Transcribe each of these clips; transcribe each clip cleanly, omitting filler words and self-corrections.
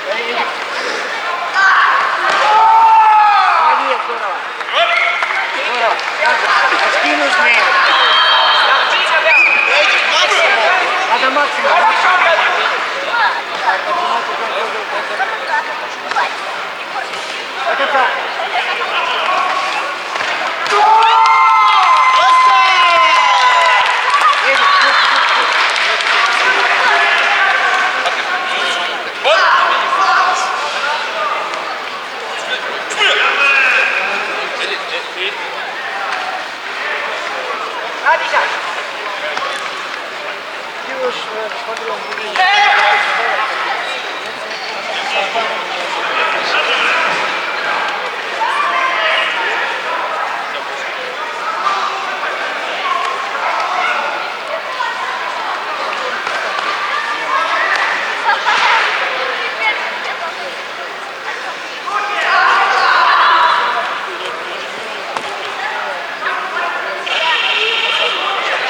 Молодец, здорово. Здорово. Очки нужны. Надо максимум. Это так.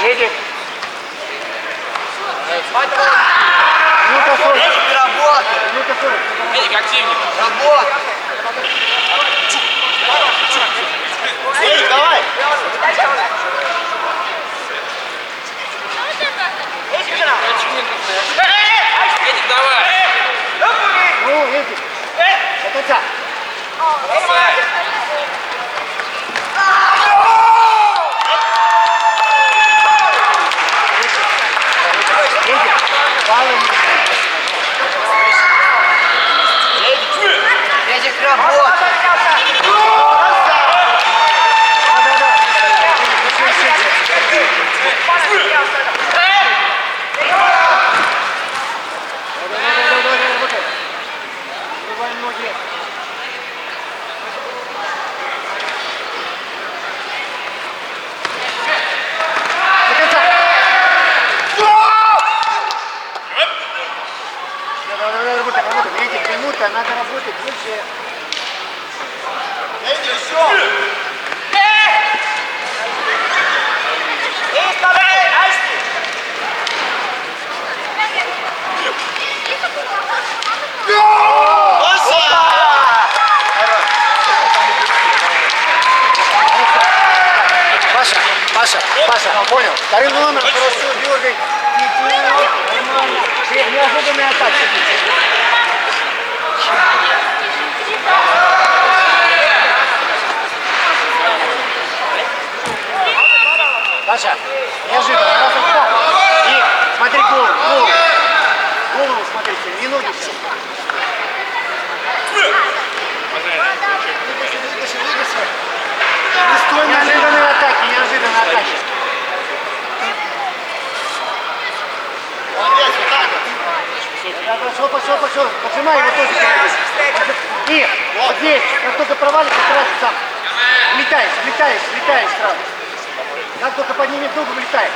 Едет. Минута 40. Работа. Минута 40. Эдик, активнее. Работа. Эдик, давай. Эдик, давай. Ну, Эдик. До конца. Эдик, баллы. Эдик, работа. Надо работать больше. Эдик, все. Паша, понял. Вторым номером хорошо дергай. Нормально. Неожиданная атака. Паша, неожиданно. Раз отстал. И смотри голову. Голову смотрите, не ноги. Неожиданные атаки, неожиданные атаки. Молодец, вот так вот. Пошел. Поджимай его тоже. И вот здесь, как только провалится, сразу сам. Влетаешь сразу. Как только поднимет ногу, влетаешь.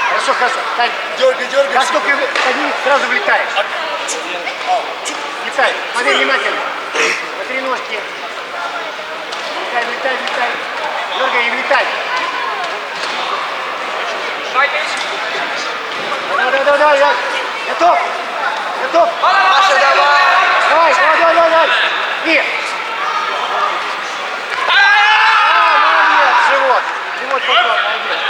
Хорошо. Тань. Дергай. Как только поднимет, сразу влетаешь. Влетай. Смотри внимательно. Смотри ножки. Влетай. Дергай и влетай. Давай. Готов. Паша, давай. Давай. И. Молодец. Живот попал, молодец.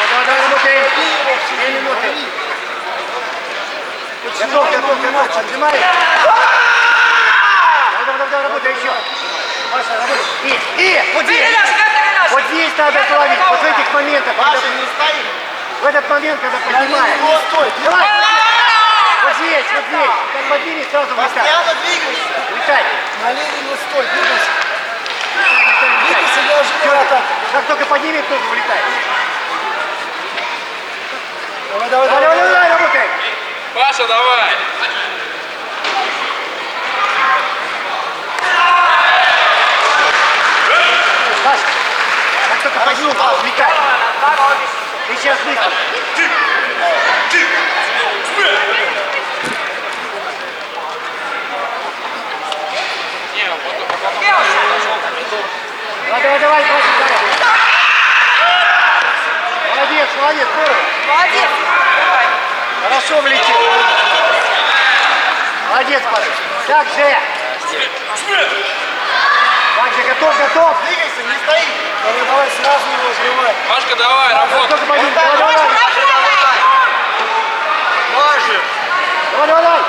Давай, работаем. 2 минуты. Готов. Поджимай. Давай, работай еще. Паша, работай. И. Вот здесь надо словить. Вот в этих моментах. Паша, не стоит. В этот момент, когда поднимаешь. Давай. Вот здесь. Как поднимешь, сразу влетай. Постоянно двигайся. Влетай. На линии не стой, двигайся. Влетай. Двигайся, неожиданно атака. Как только поднимет, ногу влетай. Давай, работай. Паша, давай. Паша, как только поднимет, влетай. Ты сейчас быстро. Давай, Паша, давай. Молодец, здорово. Молодец. Давай. Хорошо влетел. Молодец, Паша. Так же, готов. Двигайся, не стои. Давай сразу его сбивай. Машка, давай, работай. Только пойдем. Давай. Важим. Давай.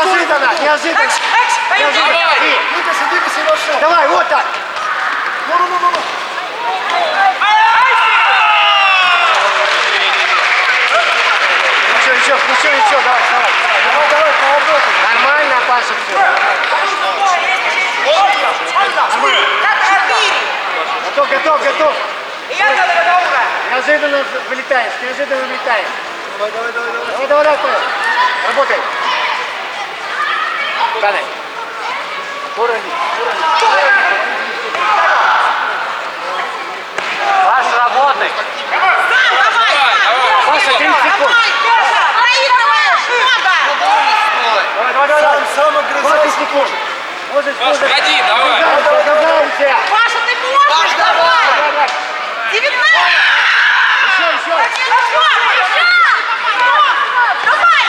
Мужик, Неожиданно. Двигайся, Роша. Давай, вот так. Ну. Ничего, давай. Давай, поработай. Нормально, Паша, все. Готов. Неожиданно вылетаешь. Давай, Паша. Работай. Даня. Паша, работай. Паша, 30 секунд. Давай. Сам 20 огрызайся. секунд. Можешь, Паша, ходи, давай. Разогнаемся. Паша, ты можешь? Давай! 19! Еще. Давай!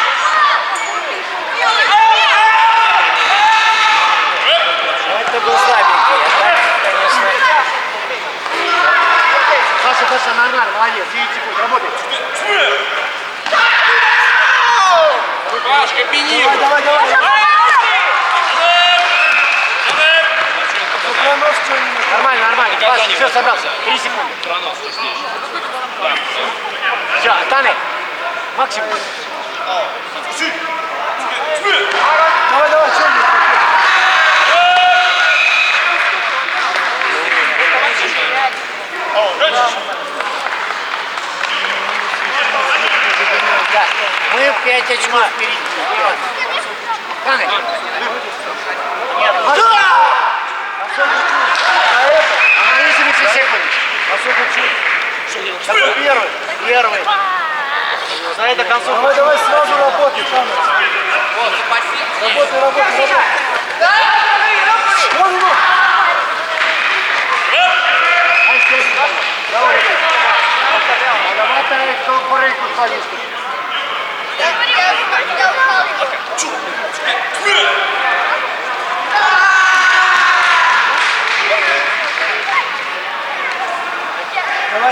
Это был слабенький, конечно. Паша, нормально, молодец. 9 секунд, работай. Паш, комбинируй. Давай. Сопронос что-нибудь. Нормально. Паша, все, собрался. 3 секунды. Все, Таня. Максимум. Давай, что-нибудь. Да. Мы 5 очков впереди. Таня. Нет. Она 30 секунд. Такой первый. За это концовку. Давай, сразу работай, Таня. Работай. Вон. Давай, кто порыку славишь.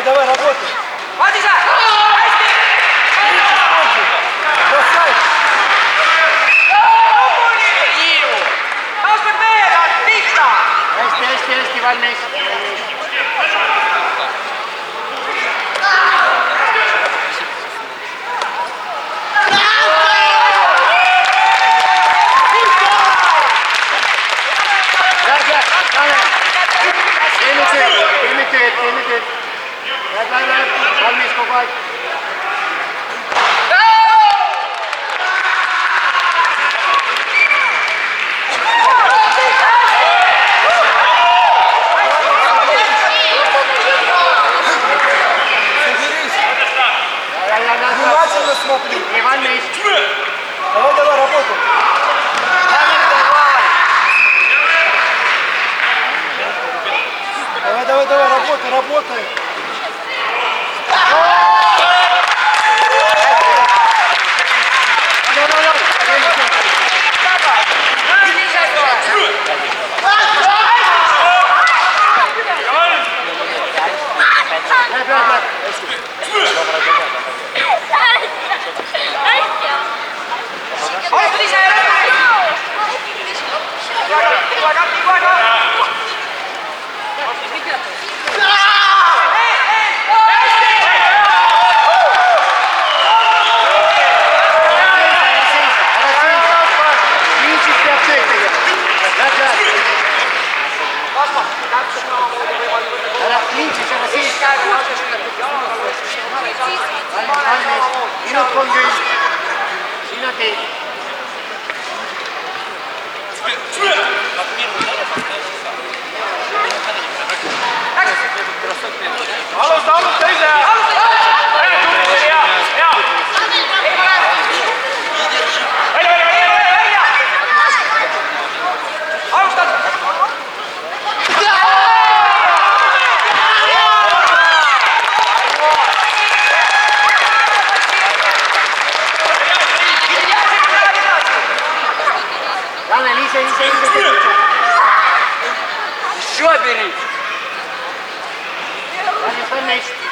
Давай, работай. Бросай. Hästi, valmis. Teeme. Läheb. Valmis kogu aeg. Внимательно смотри. Не valmis. Давай, работай. Давай, работай. Minut 30. Sinna teed. Alusta ise! Tanel, ise. Еще бери. Tanel, hästi.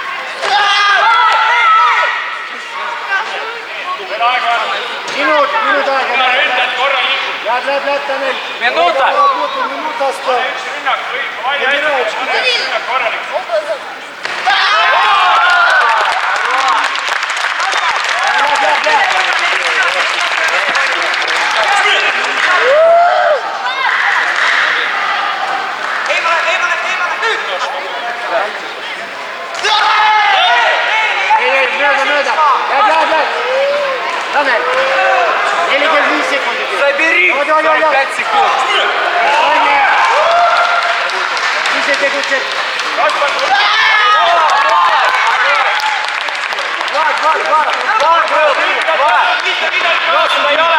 Minut aega. Läheb, Tanel. Minuta. Работай, минута осталась. Забирай очки. Ei, mööda. Läheb. Tanel, 45 sekundit. Забери. Давай. 45 секунд. Ise tegutsed. Два.